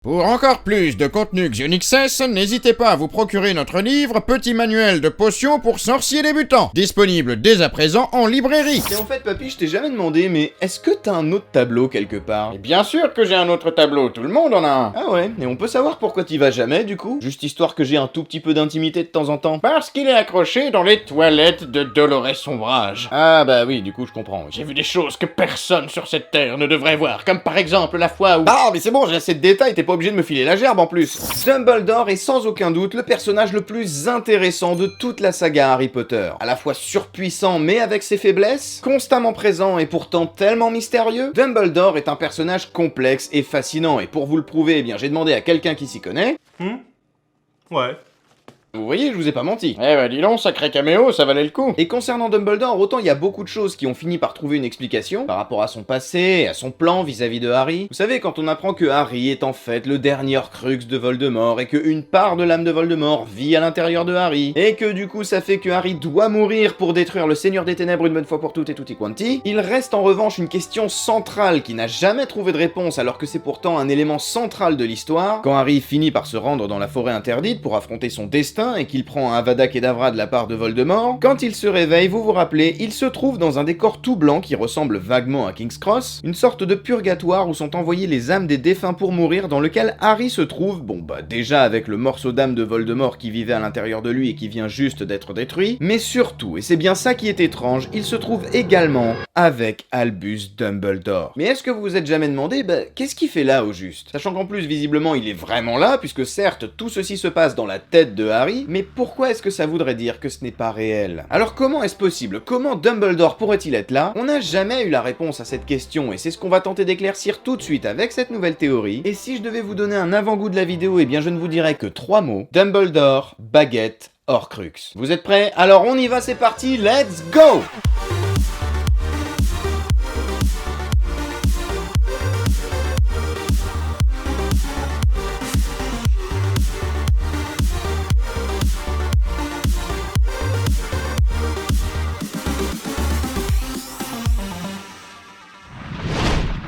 Pour encore plus de contenu Xionixes, n'hésitez pas à vous procurer notre livre Petit manuel de potions pour sorciers débutants, disponible dès à présent en librairie. Et en fait, papy, je t'ai jamais demandé, mais est-ce que t'as un autre tableau quelque part? Et bien sûr que j'ai un autre tableau, tout le monde en a un. Ah ouais, et on peut savoir pourquoi t'y vas jamais, du coup? Juste histoire que j'ai un tout petit peu d'intimité de temps en temps. Parce qu'il est accroché dans les toilettes de Dolores Sombrage. Ah bah oui, du coup, je comprends. J'ai vu des choses que personne sur cette terre ne devrait voir, comme par exemple la fois où... Ah, mais c'est bon, j'ai assez de détails, t'es pas obligé de me filer la gerbe en plus. Dumbledore est sans aucun doute le personnage le plus intéressant de toute la saga Harry Potter. À la fois surpuissant mais avec ses faiblesses, constamment présent et pourtant tellement mystérieux, Dumbledore est un personnage complexe et fascinant. Et pour vous le prouver, eh bien j'ai demandé à quelqu'un qui s'y connaît. Ouais. Vous voyez, je vous ai pas menti. Eh bah dis donc, sacré caméo, ça valait le coup. Et concernant Dumbledore, autant il y a beaucoup de choses qui ont fini par trouver une explication par rapport à son passé et à son plan vis-à-vis de Harry. Vous savez, quand on apprend que Harry est en fait le dernier Horcrux de Voldemort et qu'une part de l'âme de Voldemort vit à l'intérieur de Harry, et que du coup ça fait que Harry doit mourir pour détruire le Seigneur des Ténèbres une bonne fois pour toutes et tutti quanti, il reste en revanche une question centrale qui n'a jamais trouvé de réponse alors que c'est pourtant un élément central de l'histoire. Quand Harry finit par se rendre dans la forêt interdite pour affronter son destin et qu'il prend un Avada Kedavra de la part de Voldemort, quand il se réveille, vous vous rappelez, il se trouve dans un décor tout blanc qui ressemble vaguement à King's Cross, une sorte de purgatoire où sont envoyées les âmes des défunts pour mourir, dans lequel Harry se trouve, bon bah déjà avec le morceau d'âme de Voldemort qui vivait à l'intérieur de lui et qui vient juste d'être détruit, mais surtout, et c'est bien ça qui est étrange, il se trouve également avec Albus Dumbledore. Mais est-ce que vous vous êtes jamais demandé, qu'est-ce qu'il fait là au juste? Sachant qu'en plus, visiblement, il est vraiment là, puisque certes, tout ceci se passe dans la tête de Harry, mais pourquoi est-ce que ça voudrait dire que ce n'est pas réel? Alors comment est-ce possible? Comment Dumbledore pourrait-il être là? On n'a jamais eu la réponse à cette question, et c'est ce qu'on va tenter d'éclaircir tout de suite avec cette nouvelle théorie. Et si je devais vous donner un avant-goût de la vidéo, eh bien je ne vous dirais que 3 mots: Dumbledore, baguette, Horcrux. Vous êtes prêts? Alors on y va, c'est parti, let's go!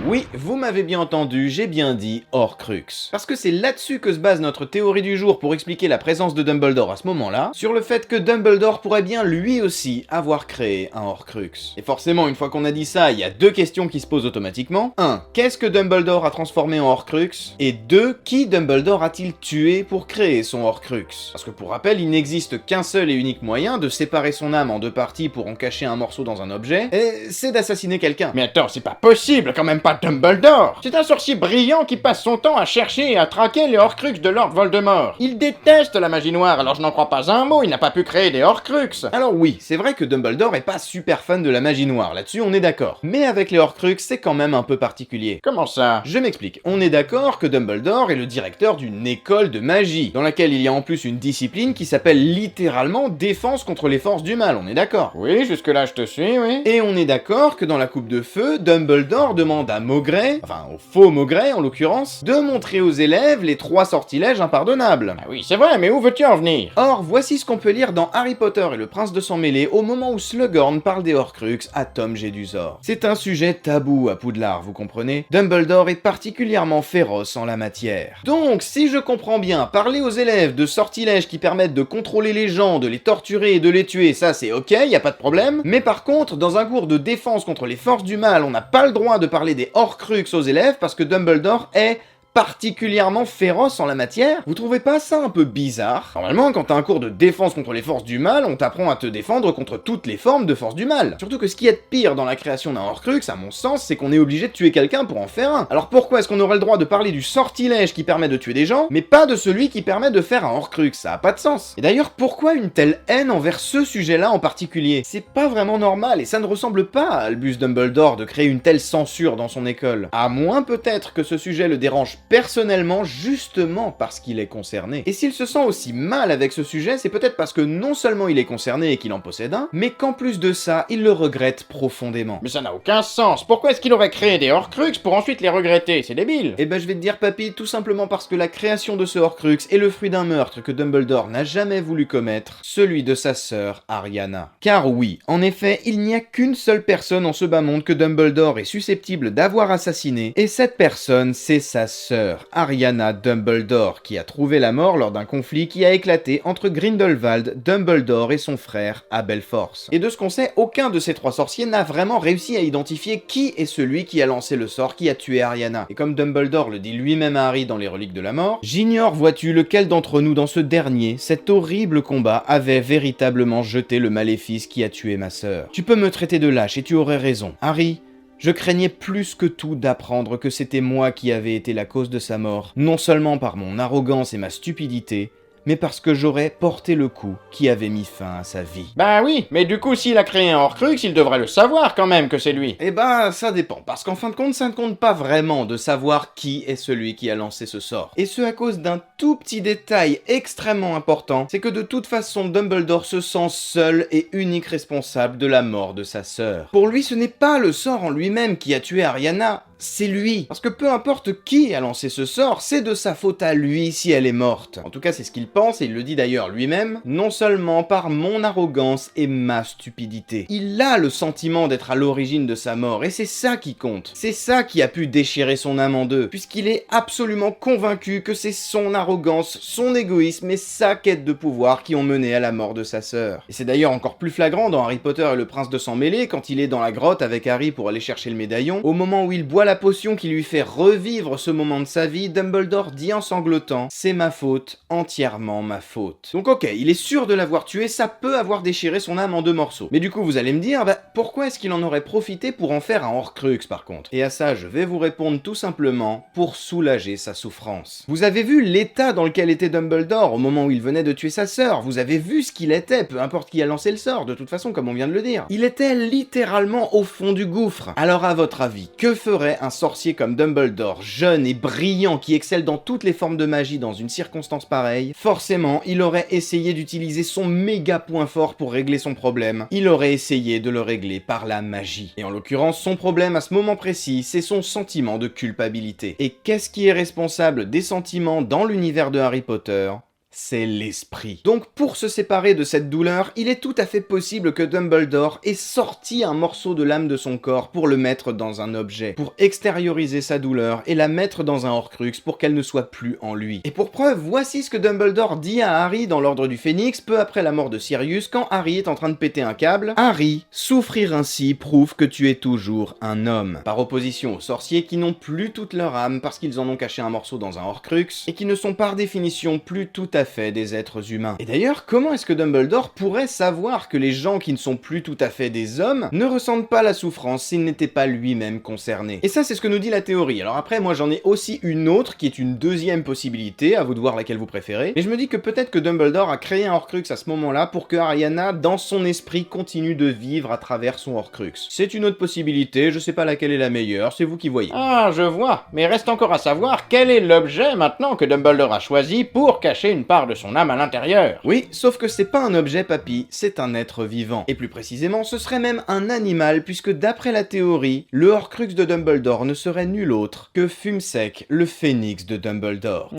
Oui, vous m'avez bien entendu, j'ai bien dit Horcrux. Parce que c'est là-dessus que se base notre théorie du jour pour expliquer la présence de Dumbledore à ce moment-là, sur le fait que Dumbledore pourrait bien lui aussi avoir créé un Horcrux. Et forcément, une fois qu'on a dit ça, il y a 2 questions qui se posent automatiquement. 1. Qu'est-ce que Dumbledore a transformé en Horcrux? Et 2. Qui Dumbledore a-t-il tué pour créer son Horcrux? Parce que pour rappel, il n'existe qu'un seul et unique moyen de séparer son âme en 2 parties pour en cacher un morceau dans un objet, et c'est d'assassiner quelqu'un. Mais attends, c'est pas possible, quand même pas Dumbledore. C'est un sorcier brillant qui passe son temps à chercher et à traquer les Horcrux de Lord Voldemort. Il déteste la magie noire, alors je n'en crois pas un mot, il n'a pas pu créer des Horcrux. Alors oui, c'est vrai que Dumbledore est pas super fan de la magie noire, là-dessus on est d'accord. Mais avec les Horcrux, c'est quand même un peu particulier. Comment ça? Je m'explique. On est d'accord que Dumbledore est le directeur d'une école de magie, dans laquelle il y a en plus une discipline qui s'appelle littéralement défense contre les forces du mal, on est d'accord? Oui, jusque-là je te suis, oui. Et on est d'accord que dans la coupe de feu, Dumbledore demande à Maugrey, enfin au faux Maugrey en l'occurrence, de montrer aux élèves les 3 sortilèges impardonnables. Ah oui, c'est vrai, mais où veux-tu en venir? Or, voici ce qu'on peut lire dans Harry Potter et le Prince de Sang Mêlé au moment où Slughorn parle des Horcrux à Tom Jedusor. C'est un sujet tabou à Poudlard, vous comprenez? Dumbledore est particulièrement féroce en la matière. Donc, si je comprends bien, parler aux élèves de sortilèges qui permettent de contrôler les gens, de les torturer et de les tuer, ça c'est ok, y a pas de problème. Mais par contre, dans un cours de défense contre les forces du mal, on n'a pas le droit de parler des Horcrux aux élèves parce que Dumbledore est particulièrement féroce en la matière. Vous trouvez pas ça un peu bizarre? Normalement, quand t'as un cours de défense contre les forces du mal, on t'apprend à te défendre contre toutes les formes de forces du mal. Surtout que ce qui est de pire dans la création d'un Horcrux, à mon sens, c'est qu'on est obligé de tuer quelqu'un pour en faire un. Alors pourquoi est-ce qu'on aurait le droit de parler du sortilège qui permet de tuer des gens, mais pas de celui qui permet de faire un Horcrux? Ça a pas de sens. Et d'ailleurs, pourquoi une telle haine envers ce sujet-là en particulier? C'est pas vraiment normal, et ça ne ressemble pas à Albus Dumbledore de créer une telle censure dans son école. À moins peut-être que ce sujet le dérange personnellement justement parce qu'il est concerné. Et s'il se sent aussi mal avec ce sujet, c'est peut-être parce que non seulement il est concerné et qu'il en possède un, mais qu'en plus de ça, il le regrette profondément. Mais ça n'a aucun sens. Pourquoi est-ce qu'il aurait créé des Horcrux pour ensuite les regretter? C'est débile. Eh ben je vais te dire papy, tout simplement parce que la création de ce Horcrux est le fruit d'un meurtre que Dumbledore n'a jamais voulu commettre, celui de sa sœur Ariana. Car oui, en effet, il n'y a qu'une seule personne en ce bas monde que Dumbledore est susceptible d'avoir assassiné, et cette personne, c'est sa sœur sœur, Ariana Dumbledore, qui a trouvé la mort lors d'un conflit qui a éclaté entre Grindelwald, Dumbledore et son frère Abelforce. Et de ce qu'on sait, aucun de ces trois sorciers n'a vraiment réussi à identifier qui est celui qui a lancé le sort qui a tué Ariana. Et comme Dumbledore le dit lui-même à Harry dans les Reliques de la Mort, « J'ignore, vois-tu, lequel d'entre nous dans ce dernier, cet horrible combat, avait véritablement jeté le maléfice qui a tué ma sœur. Tu peux me traiter de lâche et tu aurais raison. Harry, je craignais plus que tout d'apprendre que c'était moi qui avais été la cause de sa mort, non seulement par mon arrogance et ma stupidité, mais parce que j'aurais porté le coup qui avait mis fin à sa vie. » Bah oui, mais du coup, s'il a créé un Horcrux, il devrait le savoir quand même que c'est lui. Eh bah, ça dépend, parce qu'en fin de compte, ça ne compte pas vraiment de savoir qui est celui qui a lancé ce sort. Et ce à cause d'un tout petit détail extrêmement important, c'est que de toute façon, Dumbledore se sent seul et unique responsable de la mort de sa sœur. Pour lui, ce n'est pas le sort en lui-même qui a tué Ariana, c'est lui. Parce que peu importe qui a lancé ce sort, c'est de sa faute à lui si elle est morte. En tout cas, c'est ce qu'il pense, et il le dit d'ailleurs lui-même, non seulement par mon arrogance et ma stupidité. Il a le sentiment d'être à l'origine de sa mort, et c'est ça qui compte. C'est ça qui a pu déchirer son âme en deux, puisqu'il est absolument convaincu que c'est son arrogance, son égoïsme et sa quête de pouvoir qui ont mené à la mort de sa sœur. Et c'est d'ailleurs encore plus flagrant dans Harry Potter et le Prince de Sang Mêlé, quand il est dans la grotte avec Harry pour aller chercher le médaillon. Au moment où il boit la potion qui lui fait revivre ce moment de sa vie, Dumbledore dit en sanglotant « C'est ma faute, entièrement ma faute. » Donc ok, il est sûr de l'avoir tué, ça peut avoir déchiré son âme en deux morceaux. Mais du coup, vous allez me dire, bah pourquoi est-ce qu'il en aurait profité pour en faire un Horcrux par contre? Et à ça, je vais vous répondre tout simplement pour soulager sa souffrance. Vous avez vu l'état dans lequel était Dumbledore au moment où il venait de tuer sa sœur, vous avez vu ce qu'il était, peu importe qui a lancé le sort, de toute façon, comme on vient de le dire. Il était littéralement au fond du gouffre. Alors à votre avis, que ferait un sorcier comme Dumbledore, jeune et brillant, qui excelle dans toutes les formes de magie dans une circonstance pareille? Forcément, il aurait essayé d'utiliser son méga point fort pour régler son problème. Il aurait essayé de le régler par la magie. Et en l'occurrence, son problème à ce moment précis, c'est son sentiment de culpabilité. Et qu'est-ce qui est responsable des sentiments dans l'univers de Harry Potter? C'est l'esprit. Donc pour se séparer de cette douleur, il est tout à fait possible que Dumbledore ait sorti un morceau de l'âme de son corps pour le mettre dans un objet, pour extérioriser sa douleur et la mettre dans un Horcrux pour qu'elle ne soit plus en lui. Et pour preuve, voici ce que Dumbledore dit à Harry dans l'Ordre du Phénix peu après la mort de Sirius quand Harry est en train de péter un câble. « Harry, souffrir ainsi prouve que tu es toujours un homme. » Par opposition aux sorciers qui n'ont plus toute leur âme parce qu'ils en ont caché un morceau dans un Horcrux et qui ne sont par définition plus tout à fait des êtres humains. Et d'ailleurs, comment est-ce que Dumbledore pourrait savoir que les gens qui ne sont plus tout à fait des hommes ne ressentent pas la souffrance s'il n'était pas lui-même concerné? Et ça, c'est ce que nous dit la théorie. Alors après, moi j'en ai aussi une autre qui est une deuxième possibilité, à vous de voir laquelle vous préférez. Mais je me dis que peut-être que Dumbledore a créé un Horcrux à ce moment-là pour que Ariana, dans son esprit, continue de vivre à travers son Horcrux. C'est une autre possibilité, je sais pas laquelle est la meilleure, c'est vous qui voyez. Ah, je vois. Mais reste encore à savoir quel est l'objet maintenant que Dumbledore a choisi pour cacher une part de son âme à l'intérieur. Oui, sauf que c'est pas un objet, papy, c'est un être vivant. Et plus précisément, ce serait même un animal, puisque d'après la théorie, le Horcrux de Dumbledore ne serait nul autre que Fumsec, le phénix de Dumbledore.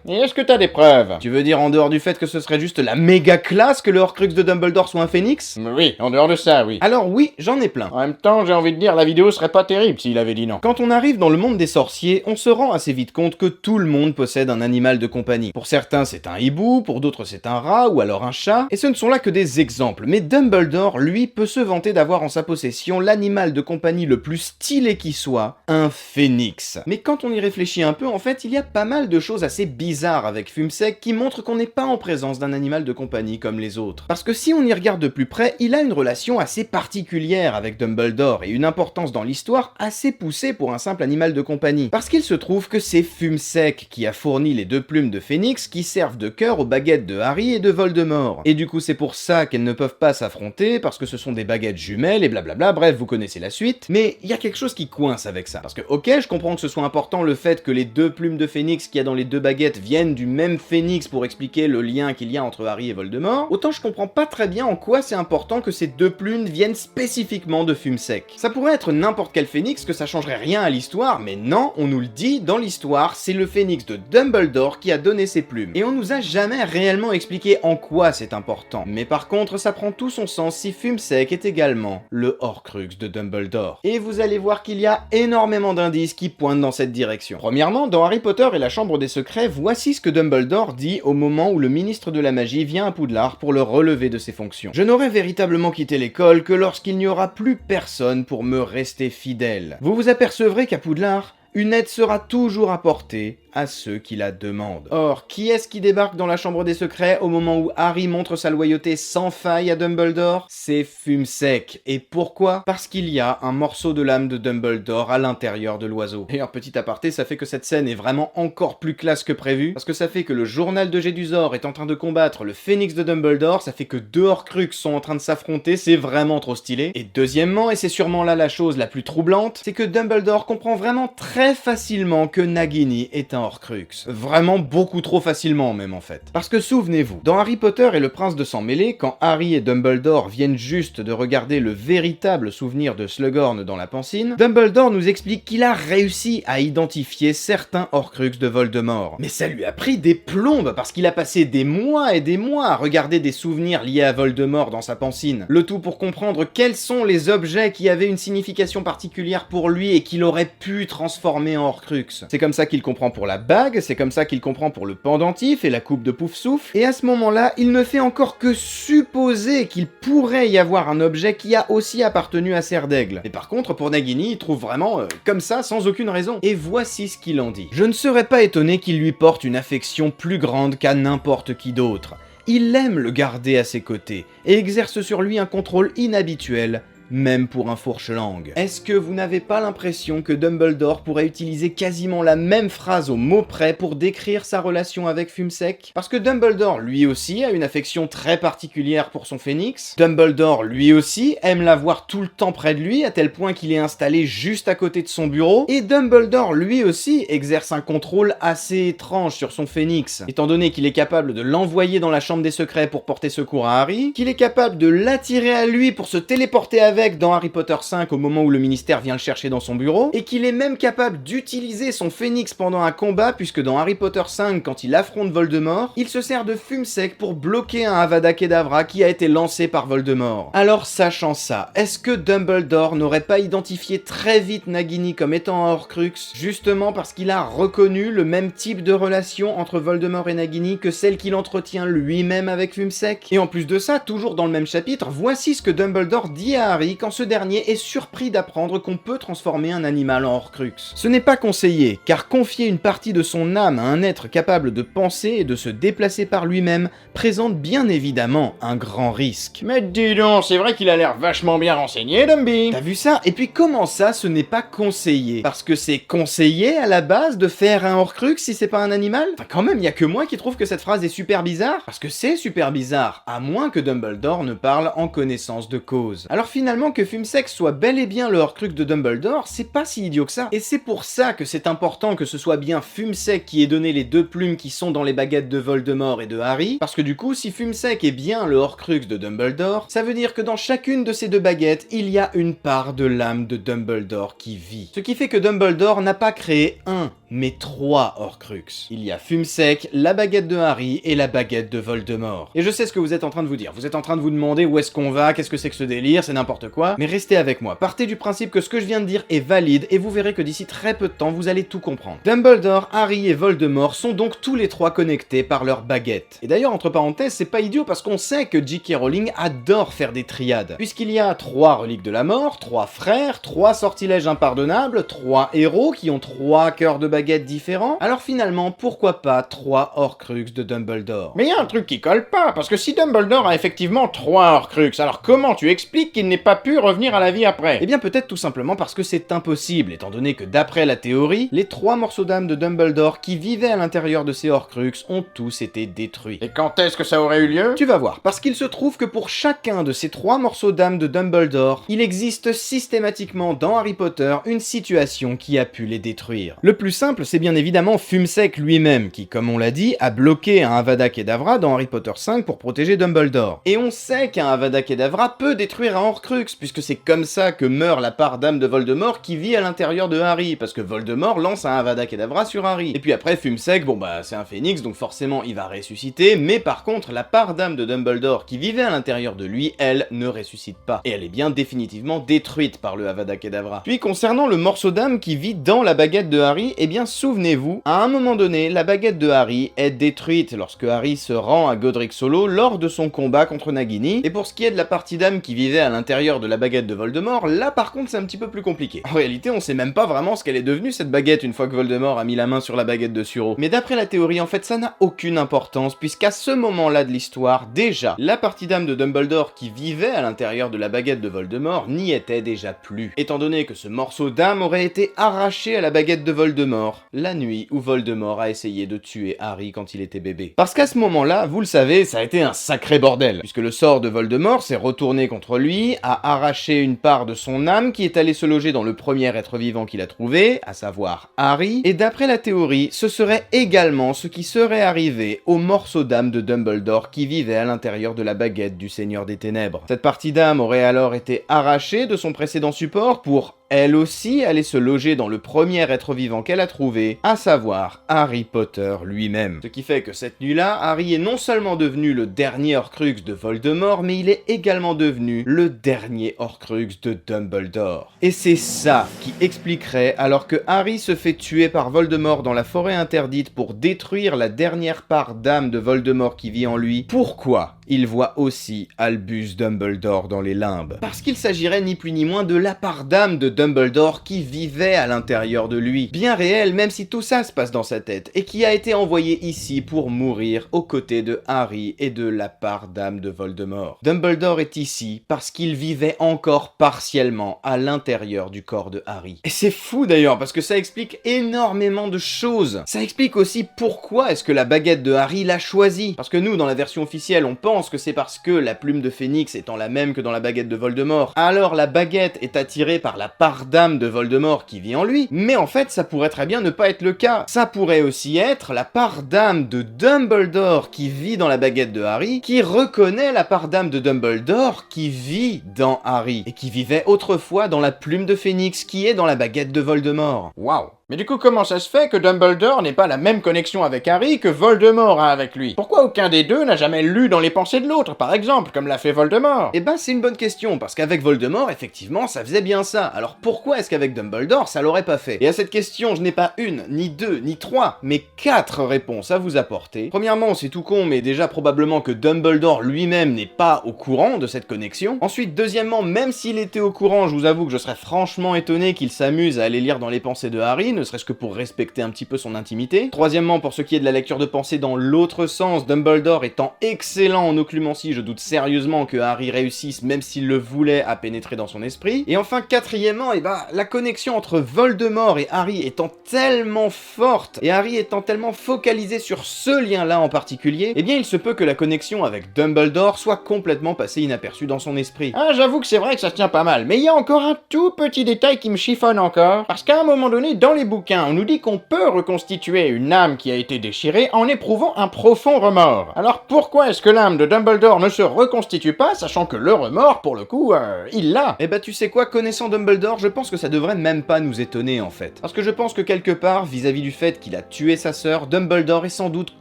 Et est-ce que t'as des preuves? Tu veux dire en dehors du fait que ce serait juste la méga classe que le Horcrux de Dumbledore soit un phénix? Oui, en dehors de ça, oui. Alors oui, j'en ai plein. En même temps, j'ai envie de dire, la vidéo serait pas terrible s'il avait dit non. Quand on arrive dans le monde des sorciers, on se rend assez vite compte que tout le monde possède un animal de compagnie. Pour certains, c'est un hibou, pour d'autres c'est un rat ou alors un chat, et ce ne sont là que des exemples, mais Dumbledore, lui, peut se vanter d'avoir en sa possession l'animal de compagnie le plus stylé qui soit, un phénix. Mais quand on y réfléchit un peu, en fait, il y a pas mal de choses assez bizarres avec Fumsec qui montrent qu'on n'est pas en présence d'un animal de compagnie comme les autres. Parce que si on y regarde de plus près, il a une relation assez particulière avec Dumbledore et une importance dans l'histoire assez poussée pour un simple animal de compagnie. Parce qu'il se trouve que c'est Fumsec qui a fourni les deux plumes de phénix qui servent de cœur aux baguettes de Harry et de Voldemort. Et du coup c'est pour ça qu'elles ne peuvent pas s'affronter, parce que ce sont des baguettes jumelles et blablabla, bref vous connaissez la suite. Mais il y a quelque chose qui coince avec ça. Parce que ok, je comprends que ce soit important le fait que les deux plumes de phénix qu'il y a dans les deux baguettes viennent du même phénix pour expliquer le lien qu'il y a entre Harry et Voldemort, autant je comprends pas très bien en quoi c'est important que ces deux plumes viennent spécifiquement de Fumsec. Ça pourrait être n'importe quel phénix, que ça changerait rien à l'histoire, mais non, on nous le dit, dans l'histoire, c'est le phénix de Dumbledore qui a donné ses plumes. Et on nous nous a jamais réellement expliqué en quoi c'est important. Mais par contre, ça prend tout son sens si Fumsec est également le Horcrux de Dumbledore. Et vous allez voir qu'il y a énormément d'indices qui pointent dans cette direction. Premièrement, dans Harry Potter et la Chambre des Secrets, voici ce que Dumbledore dit au moment où le ministre de la Magie vient à Poudlard pour le relever de ses fonctions. Je n'aurai véritablement quitté l'école que lorsqu'il n'y aura plus personne pour me rester fidèle. Vous vous apercevrez qu'à Poudlard, une aide sera toujours apportée à ceux qui la demandent. Or, qui est-ce qui débarque dans la Chambre des Secrets au moment où Harry montre sa loyauté sans faille à Dumbledore? C'est Fumsec. Et pourquoi? Parce qu'il y a un morceau de l'âme de Dumbledore à l'intérieur de l'oiseau. D'ailleurs, petit aparté, ça fait que cette scène est vraiment encore plus classe que prévu, parce que ça fait que le journal de Jedusor est en train de combattre le phénix de Dumbledore, ça fait que deux Horcruxes sont en train de s'affronter, c'est vraiment trop stylé. Et deuxièmement, et c'est sûrement là la chose la plus troublante, c'est que Dumbledore comprend vraiment très facilement que Nagini est un Horcrux. Vraiment beaucoup trop facilement même en fait. Parce que souvenez-vous, dans Harry Potter et le Prince de Sang Mêlé, quand Harry et Dumbledore viennent juste de regarder le véritable souvenir de Slughorn dans la pancine, Dumbledore nous explique qu'il a réussi à identifier certains Horcrux de Voldemort. Mais ça lui a pris des plombes parce qu'il a passé des mois et des mois à regarder des souvenirs liés à Voldemort dans sa pancine. Le tout pour comprendre quels sont les objets qui avaient une signification particulière pour lui et qu'il aurait pu transformer en Horcrux. C'est comme ça qu'il comprend pour la bague, c'est comme ça qu'il comprend pour le pendentif et la coupe de Poufsouffle, et à ce moment-là, il ne fait encore que supposer qu'il pourrait y avoir un objet qui a aussi appartenu à Serdaigle. Et par contre, pour Nagini, il trouve vraiment comme ça, sans aucune raison. Et voici ce qu'il en dit. Je ne serais pas étonné qu'il lui porte une affection plus grande qu'à n'importe qui d'autre. Il aime le garder à ses côtés, et exerce sur lui un contrôle inhabituel, même pour un fourche-langue. Est-ce que vous n'avez pas l'impression que Dumbledore pourrait utiliser quasiment la même phrase au mot près pour décrire sa relation avec Fumsec? Parce que Dumbledore, lui aussi, a une affection très particulière pour son phénix. Dumbledore, lui aussi, aime l'avoir tout le temps près de lui, à tel point qu'il est installé juste à côté de son bureau. Et Dumbledore, lui aussi, exerce un contrôle assez étrange sur son phénix, étant donné qu'il est capable de l'envoyer dans la Chambre des Secrets pour porter secours à Harry, qu'il est capable de l'attirer à lui pour se téléporter avec dans Harry Potter 5 au moment où le ministère vient le chercher dans son bureau, et qu'il est même capable d'utiliser son phénix pendant un combat, puisque dans Harry Potter 5, quand il affronte Voldemort, il se sert de Fumsec pour bloquer un Avada Kedavra qui a été lancé par Voldemort. Alors sachant ça, est-ce que Dumbledore n'aurait pas identifié très vite Nagini comme étant un Horcrux, justement parce qu'il a reconnu le même type de relation entre Voldemort et Nagini que celle qu'il entretient lui-même avec Fumsec? Et en plus de ça, toujours dans le même chapitre, voici ce que Dumbledore dit à Harry quand ce dernier est surpris d'apprendre qu'on peut transformer un animal en Horcrux. Ce n'est pas conseillé, car confier une partie de son âme à un être capable de penser et de se déplacer par lui-même présente bien évidemment un grand risque. Mais dis donc, c'est vrai qu'il a l'air vachement bien renseigné, Dumby. T'as vu ça? Et puis comment ça, ce n'est pas conseillé? Parce que c'est conseillé à la base de faire un Horcrux si c'est pas un animal? Enfin quand même, y a que moi qui trouve que cette phrase est super bizarre. Parce que c'est super bizarre, à moins que Dumbledore ne parle en connaissance de cause. Alors finalement, que Fumsec soit bel et bien le Horcrux de Dumbledore, c'est pas si idiot que ça. Et c'est pour ça que c'est important que ce soit bien Fumsec qui ait donné les deux plumes qui sont dans les baguettes de Voldemort et de Harry, parce que du coup, si Fumsec est bien le Horcrux de Dumbledore, ça veut dire que dans chacune de ces deux baguettes, il y a une part de l'âme de Dumbledore qui vit. Ce qui fait que Dumbledore n'a pas créé un, mais trois Horcrux. Il y a Fumsec, la baguette de Harry et la baguette de Voldemort. Et je sais ce que vous êtes en train de vous dire. Vous êtes en train de vous demander où est-ce qu'on va, qu'est-ce que c'est que ce délire, c'est n'importe quoi. Mais restez avec moi. Partez du principe que ce que je viens de dire est valide et vous verrez que d'ici très peu de temps, vous allez tout comprendre. Dumbledore, Harry et Voldemort sont donc tous les trois connectés par leur baguette. Et d'ailleurs, entre parenthèses, c'est pas idiot parce qu'on sait que J.K. Rowling adore faire des triades. Puisqu'il y a 3 reliques de la mort, 3 frères, 3 sortilèges impardonnables, 3 héros qui ont 3 cœurs de baguette différents, alors finalement, pourquoi pas 3 Horcrux de Dumbledore? Mais y a un truc qui colle pas, parce que si Dumbledore a effectivement 3 Horcrux, alors comment tu expliques qu'il n'ait pas pu revenir à la vie après? Eh bien peut-être tout simplement parce que c'est impossible, étant donné que d'après la théorie, les 3 morceaux d'âme de Dumbledore qui vivaient à l'intérieur de ces Horcrux ont tous été détruits. Et quand est-ce que ça aurait eu lieu? Tu vas voir, parce qu'il se trouve que pour chacun de ces 3 morceaux d'âme de Dumbledore, il existe systématiquement dans Harry Potter une situation qui a pu les détruire. Le plus simple simple, c'est bien évidemment Fumsec lui-même qui, comme on l'a dit, a bloqué un Avada Kedavra dans Harry Potter 5 pour protéger Dumbledore. Et on sait qu'un Avada Kedavra peut détruire un Horcrux, puisque c'est comme ça que meurt la part d'âme de Voldemort qui vit à l'intérieur de Harry, parce que Voldemort lance un Avada Kedavra sur Harry. Et puis après, Fumsec, bon bah c'est un phénix, donc forcément il va ressusciter, mais par contre, la part d'âme de Dumbledore qui vivait à l'intérieur de lui, elle, ne ressuscite pas. Et elle est bien définitivement détruite par le Avada Kedavra. Puis concernant le morceau d'âme qui vit dans la baguette de Harry, eh bien souvenez-vous, à un moment donné, la baguette de Harry est détruite lorsque Harry se rend à Godric Hollow lors de son combat contre Nagini. Et pour ce qui est de la partie d'âme qui vivait à l'intérieur de la baguette de Voldemort, là par contre c'est un petit peu plus compliqué. En réalité, on sait même pas vraiment ce qu'elle est devenue cette baguette une fois que Voldemort a mis la main sur la baguette de Suro. Mais d'après la théorie, en fait, ça n'a aucune importance, puisqu'à ce moment-là de l'histoire, déjà, la partie d'âme de Dumbledore qui vivait à l'intérieur de la baguette de Voldemort n'y était déjà plus. Étant donné que ce morceau d'âme aurait été arraché à la baguette de Voldemort, la nuit où Voldemort a essayé de tuer Harry quand il était bébé. Parce qu'à ce moment-là, vous le savez, ça a été un sacré bordel, puisque le sort de Voldemort s'est retourné contre lui, a arraché une part de son âme qui est allée se loger dans le premier être vivant qu'il a trouvé, à savoir Harry, et d'après la théorie, ce serait également ce qui serait arrivé au morceau d'âme de Dumbledore qui vivait à l'intérieur de la baguette du Seigneur des Ténèbres. Cette partie d'âme aurait alors été arrachée de son précédent support pour elle aussi allait se loger dans le premier être vivant qu'elle a trouvé, à savoir Harry Potter lui-même. Ce qui fait que cette nuit-là, Harry est non seulement devenu le dernier Horcrux de Voldemort, mais il est également devenu le dernier Horcrux de Dumbledore. Et c'est ça qui expliquerait, alors que Harry se fait tuer par Voldemort dans la forêt interdite pour détruire la dernière part d'âme de Voldemort qui vit en lui, pourquoi il voit aussi Albus Dumbledore dans les limbes. Parce qu'il s'agirait ni plus ni moins de la part d'âme de Dumbledore qui vivait à l'intérieur de lui. Bien réel, même si tout ça se passe dans sa tête, et qui a été envoyé ici pour mourir aux côtés de Harry et de la part d'âme de Voldemort. Dumbledore est ici parce qu'il vivait encore partiellement à l'intérieur du corps de Harry. Et c'est fou d'ailleurs, parce que ça explique énormément de choses. Ça explique aussi pourquoi est-ce que la baguette de Harry l'a choisi. Parce que nous, dans la version officielle, on pense que c'est parce que la plume de Phénix étant la même que dans la baguette de Voldemort, alors la baguette est attirée par la part d'âme de Voldemort qui vit en lui, mais en fait ça pourrait très bien ne pas être le cas. Ça pourrait aussi être la part d'âme de Dumbledore qui vit dans la baguette de Harry, qui reconnaît la part d'âme de Dumbledore qui vit dans Harry, et qui vivait autrefois dans la plume de Phénix qui est dans la baguette de Voldemort. Waouh. Mais du coup, comment ça se fait que Dumbledore n'ait pas la même connexion avec Harry que Voldemort a avec lui? Pourquoi aucun des deux n'a jamais lu dans les pensées de l'autre, par exemple, comme l'a fait Voldemort? Eh ben, c'est une bonne question, parce qu'avec Voldemort, effectivement, ça faisait bien ça. Alors pourquoi est-ce qu'avec Dumbledore, ça l'aurait pas fait? Et à cette question, je n'ai pas une, ni deux, ni trois, mais 4 réponses à vous apporter. Premièrement, c'est tout con, mais déjà probablement que Dumbledore lui-même n'est pas au courant de cette connexion. Ensuite, deuxièmement, même s'il était au courant, je vous avoue que je serais franchement étonné qu'il s'amuse à aller lire dans les pensées de Harry, ne serait-ce que pour respecter un petit peu son intimité. Troisièmement, pour ce qui est de la lecture de pensée dans l'autre sens, Dumbledore étant excellent en occlumencie, je doute sérieusement que Harry réussisse, même s'il le voulait, à pénétrer dans son esprit. Et enfin, quatrièmement, la connexion entre Voldemort et Harry étant tellement forte, et Harry étant tellement focalisé sur ce lien-là en particulier, eh bien il se peut que la connexion avec Dumbledore soit complètement passée inaperçue dans son esprit. Ah, j'avoue que c'est vrai que ça se tient pas mal, mais il y a encore un tout petit détail qui me chiffonne encore, parce qu'à un moment donné, dans les bouquins, on nous dit qu'on peut reconstituer une âme qui a été déchirée en éprouvant un profond remords. Alors pourquoi est-ce que l'âme de Dumbledore ne se reconstitue pas, sachant que le remords, pour le coup, il l'a? Eh bah tu sais quoi, connaissant Dumbledore, je pense que ça devrait même pas nous étonner en fait. Parce que je pense que quelque part, vis-à-vis du fait qu'il a tué sa sœur, Dumbledore est sans doute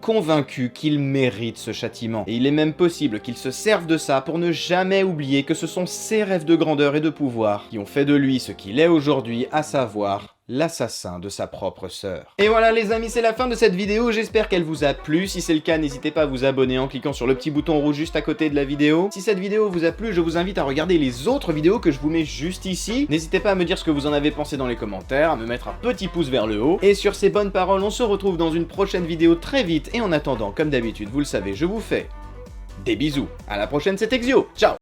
convaincu qu'il mérite ce châtiment. Et il est même possible qu'il se serve de ça pour ne jamais oublier que ce sont ses rêves de grandeur et de pouvoir qui ont fait de lui ce qu'il est aujourd'hui, à savoir l'assassin de sa propre sœur. Et voilà les amis, c'est la fin de cette vidéo, j'espère qu'elle vous a plu. Si c'est le cas, n'hésitez pas à vous abonner en cliquant sur le petit bouton rouge juste à côté de la vidéo. Si cette vidéo vous a plu, je vous invite à regarder les autres vidéos que je vous mets juste ici. N'hésitez pas à me dire ce que vous en avez pensé dans les commentaires, à me mettre un petit pouce vers le haut. Et sur ces bonnes paroles, on se retrouve dans une prochaine vidéo très vite. Et en attendant, comme d'habitude, vous le savez, je vous fais des bisous. À la prochaine, c'est Exio. Ciao.